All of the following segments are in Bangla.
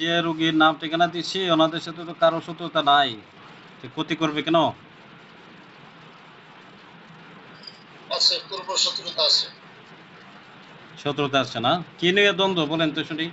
যে রোগীর নাম ঠিকানা দিচ্ছি ওনাদের সাথে তো কারো শত্রুতা নাই, ক্ষতি করবে কেন? আছে, পূর্ব শত্রুতা আছে। শত্রুতা আছে না? কি নিয়ে দ্বন্দ্ব বলেন তো শুনি।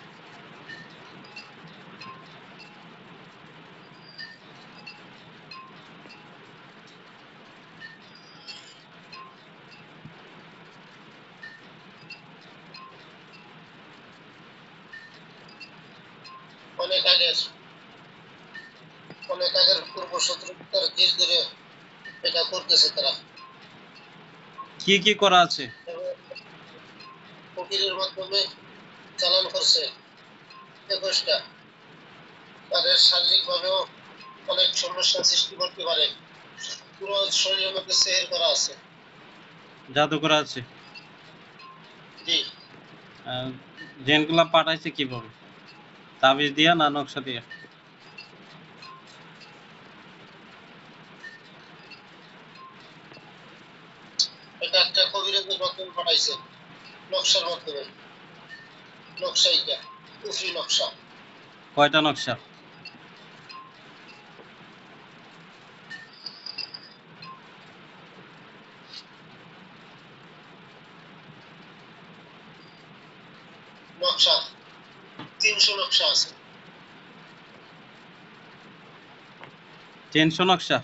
অনেক আগের পূর্ব শত্রুতার জের ধরে এটা করতেছে তারা। কি কি করা আছে? উকিলের মাধ্যমে চালান করছে 21টা। তাদের শারীরিকভাবেও অনেক সমস্যা সৃষ্টি করতে পারে। পুরো শরীরের মধ্যে সেহের করা আছে। জাদু করা আছে? জি। জেনগুলা পাঠাইছে কিভাবে? তাবিজ দিয়া না নকশা দিয়া? এটা একটা কবিরাজের মাধ্যমে পাঠাইছে, নকশার মাধ্যমে। নকশা এটা কুফরি নকশা। কয়টা নকশা? নকশা 300 নকশা আছে। 300 নকশা?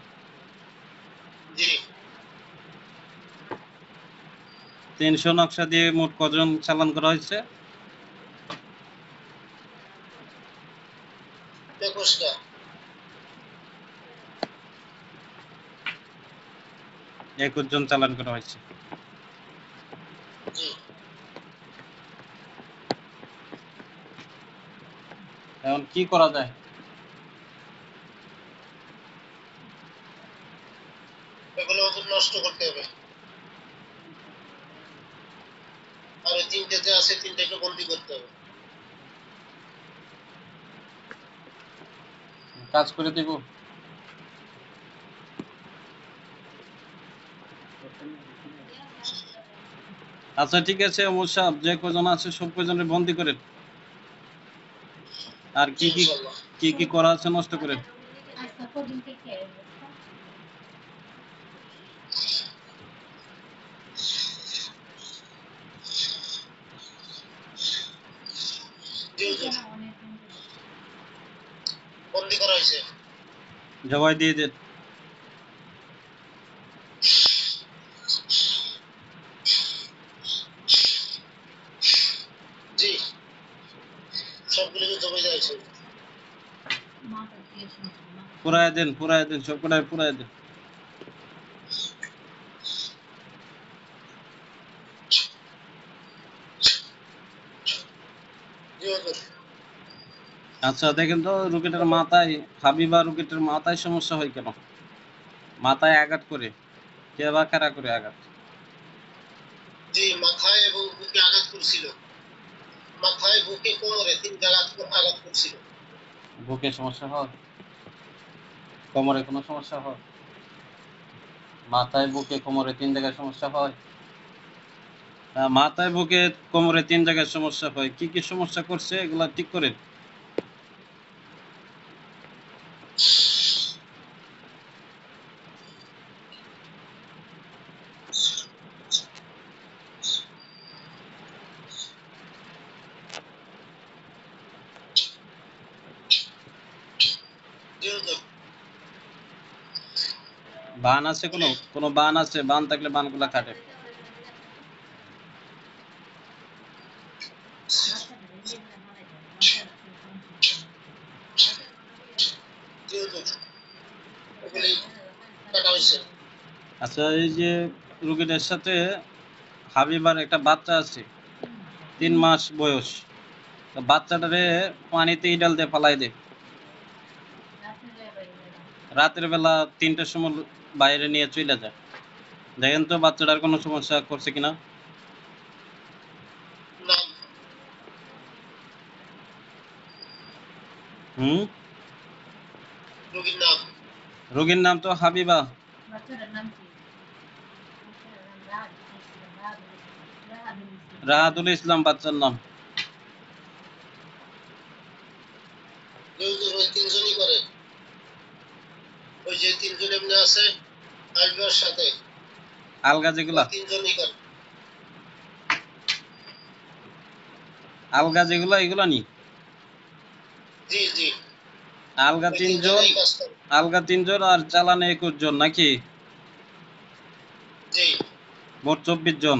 জি। 300 নকশা দিয়ে মোট কজন চালান করা হয়েছে? 21টা। 21 জন চালান করা হয়েছে। জি। এখন কি করা যায়? এগুলো ওদের নষ্ট করতে হবে। আর ওই 3টে যে আছে 3টাকে বন্দি করতে হবে। কাজ করে দেব। আচ্ছা ঠিক আছে ওমর সাহেব, যে কজন আছে সব কজনের বন্দি করেন। আর জি, ইনশাআল্লাহ। কি কি করা আছে নষ্ট করেন। জি হুজুর, বন্দি করা হয়েছে। জবাই দিয়ে দেন। জি, সবগুলোকে জমে দেওয়া হয়েছে। পুরাই দেন সব কটাই পুরাই দেন। জি হুজুর। আচ্ছা দেখেন তো রোগীটার মাথায়, হাবিবা রোগীটার মাথায় সমস্যা হয় কেন? মাথায় আঘাত করে কে বা কারা করে আঘাত? জি, মাথায় এবং বুকে আঘাত করছিল। মাথায়, বুকে, কোমরে 3 জায়গায় আঘাত করছিল। বুকে সমস্যা হয়? কোমরে কোনো সমস্যা হয়? মাথায় বুকে কোমরে 3 জায়গায় সমস্যা হয়? মাথায় বুকে কোমরে 3 জায়গায় সমস্যা হয়, কি কি সমস্যা করছে এগুলা ঠিক করেন। জি হুজুর। বান আছে কোনো বান আছে? বান থাকলে বানগুলা কাটে। জি হুজুর, ওগুলি কাটা হয়েছে। আচ্ছা এই যে রোগীটার সাথে হাবিবার একটা বাচ্চা আছে 3 মাস বয়স, তো বাচ্চাটারে পানিতে ইডাল দিয়ে ফালাই দে। রাতের বেলা 3টার সময় বাইরে নিয়ে চলে যায়। দেখেন তো বাচ্চাটার কোনো সমস্যা করছে কিনা। নাম, হুম, রোগীর নাম। রোগীর নাম তো হাবিবা। রাহাতুল ইসলাম বাচ্চার নাম। যে হুজুর ওই তিনজনই করে, ওই যে তিনজন এমনি আছে আসবার সাথে, আলগা ওই যেগুলা তিনজনই করে। আলগা যেগুলা এগুলা নি জি জি, আলগা ওই 3 জন, তিনজনেই কাজ করে। আলগা 3 জন আর চালানে 21 জন নাকি? জি মোট 24 জন।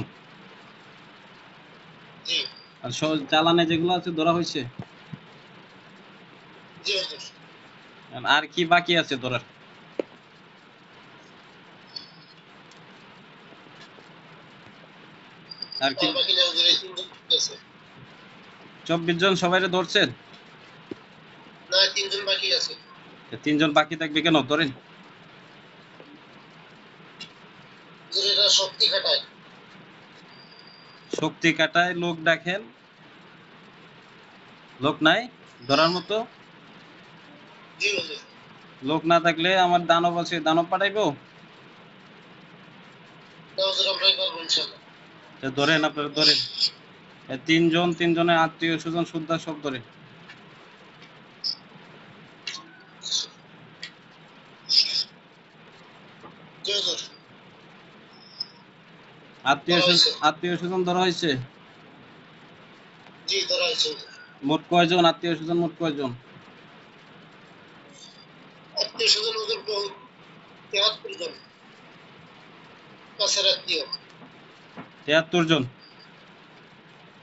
জি আর চালানে যেগুলো আছে ধরা হয়েছে? জি হুজুর। আর কি বাকি আছে ধরার? আর কি আর বাকি না হুজুর, এই তিনজন আছে। 24 জন সবাইরে ধরছেন? না, তিনজন বাকি আছে। 3 জন বাকি থাকবে কেন ধরেন? হুজুর এরা শক্তি খাটায়। শক্তি কাটায় লোক ডাকেন, লোক নাই ধরার মতো? জি হুজুর। লোক না থাকলে আমার দানব আছে, দানব পাঠাইবো? না হুজুর, আমরাই পারবো ইনশাল্লাহ। ধরেন, আপনারা ধরেন। 3 জন, 3 জনের আত্মীয় স্বজন সুদ্ধা সব ধরে। জি হুজুর। আত্মীয় ধরা হয়েছে। আত্মীয় স্বজন ধরা হয়েছে? জি ধরা হয়েছে হুজুর। মোট কয়জন আত্মীয় স্বজন, মোট কয়জন? আত্মীয় স্বজন হুজুর 73 জন কাছের আত্মীয়। 73 জন।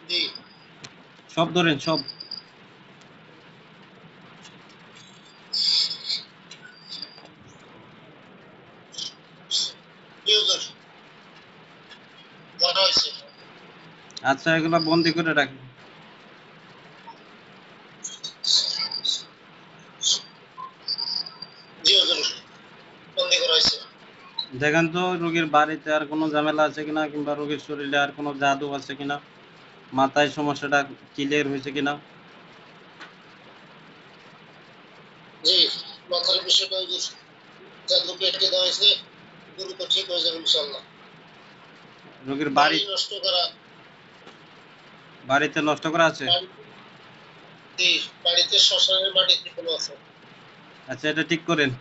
জি সব ধরেন সব। জি হুজুর, ধরা হয়েছে। আচ্ছা, এগুলা বন্দি করে রাখেন। জি হুজুর, বন্দি করা হয়েছে। দেখেন তো রোগীর বাড়িতে আর কোনো ঝামেলা আছে কিনা, কিংবা রোগীর শরীরে আর কোনো জাদু আছে কিনা, মাথায় সমস্যাটা ক্লিয়ার হয়েছে কিনা। জি, মাথার বিষয়টা হুজুর জাদু কেটে দেওয়া হয়েছে, দ্রুত ঠিক হয়ে যাবে ইনশাল্লাহ। রোগীর বাড়ি নষ্ট করা, বাড়িতে নষ্ট করা আছে? জি, বাড়িতে শ্মশানের মাটিতে কোনো আছে। আচ্ছা, এটা ঠিক করেন।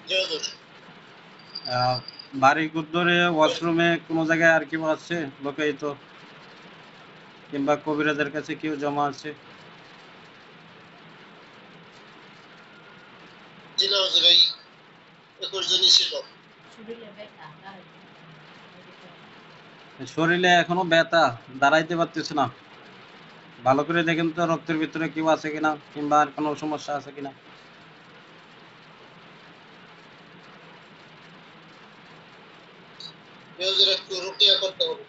জি হুজুর। বাড়ির উত্তরে ওয়াশরুমে কোনো জায়গায় আর কেউ আছে লোকায়িত, কিংবা কবিরাজের কাছে কেউ জমা আছে? জি না হুজুর, এই 21 জনই ছিল। শরীরে এখনো ব্যথা, দাঁড়াইতে পারতেছে না। ভালো করে দেখেন তো রক্তের ভিতরে কেউ আছে কিনা, কিংবা আর কোনো সমস্যা আছে কিনা। জি হুজুর, একটু রুকিয়া করতে হবে।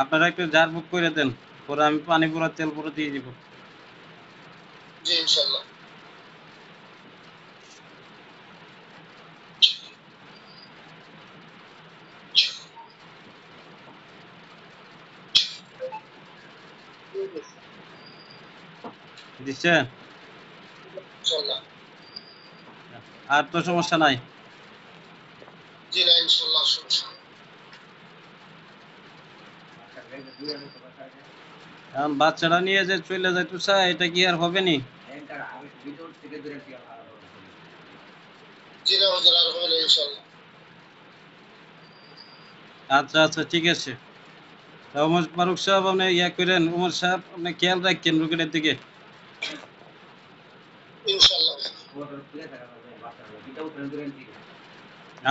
আপনারা একটু জার বুক করে দেন, পরে আমি পানি পুরা তেল পুরো দিয়ে দিব। জি ইনশাল্লাহ। জি হুজুর, দিচ্ছে? ইনশাল্লাহ। আর তো সমস্যা নাই? জি না, ইনশাল্লাহ সমস্যা নেই। এখন বাচ্চাটা নিয়ে যে চলে যাইতো চাই, এটা কি আর হবে নি? জি না হুজুর, আর হবে না ইনশাল্লাহ। আচ্ছা আচ্ছা, ঠিক আছে। তা ওমর ফারুক সাহেব, আপনি ইয়া করেন, ওমর সাহেব আপনি খেয়াল রাখেন রুগীদের দিকে। ইনশাল্লাহ।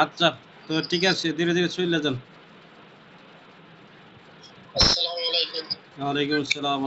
আচ্ছা, তো ঠিক আছে, ধীরে ধীরে চলে যান। আসসালামু আলাইকুম। ওয়ালাইকুম আসসালাম।